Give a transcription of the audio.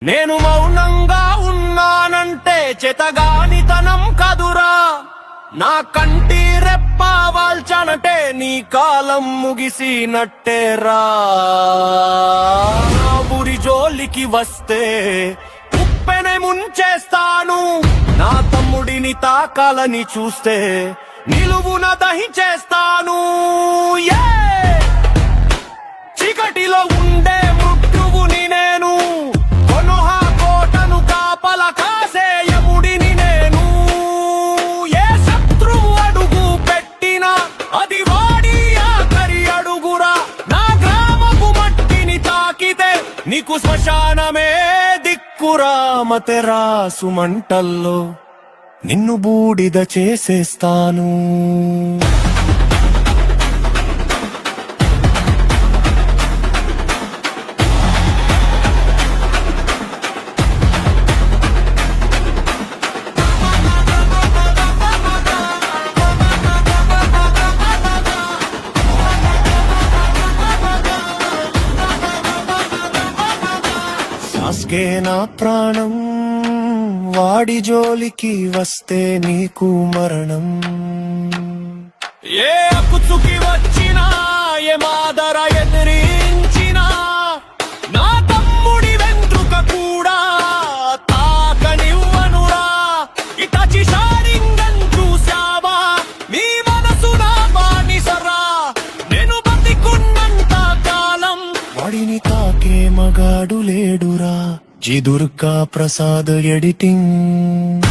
నేను మౌనంగా ఉన్నానంటే చేతగానితనం కదురా, నా కంటి రెప్ప వాల్చానంటే నీ కాలం ముగిసినట్టేరా. నా ఊరి జోలికి వస్తే ఉప్పెనే ముంచేస్తాను, నా తమ్ముడిని తాకాలని చూస్తే నిలువున దహించేస్తాను. చీకటిలో ఉండే మృత్యువుని నేను, కొనోహా కోటను కాపల కాసే యముడిని నేను. ఏ శత్రువు అడుగు పెట్టినా అది వాడి ఆఖరి అడుగురా. నా గ్రామపు మట్టిని తాకితే నీకు శ్మశానమే దిక్కురా. మతెరాసు మంటల్లో నిన్ను బూడిద చేసేస్తాను. శాస్కే నా ప్రాణం, వాడి జోలికి వస్తే నీకు మరణం. ఏ అకుచుకి వచ్చినా, ఏ మాదర ఎదిరించినా, నా తమ్ముడి వెంట్రుక కూడా తాకనివ్వనురా. ఇటచి షారింగం చూసావా, మీ మనసు నా బానిసరా. నేను బతికున్నంత కాలం వాడిని తాకే మగాడు లేడురా. G Durga Prasad editing.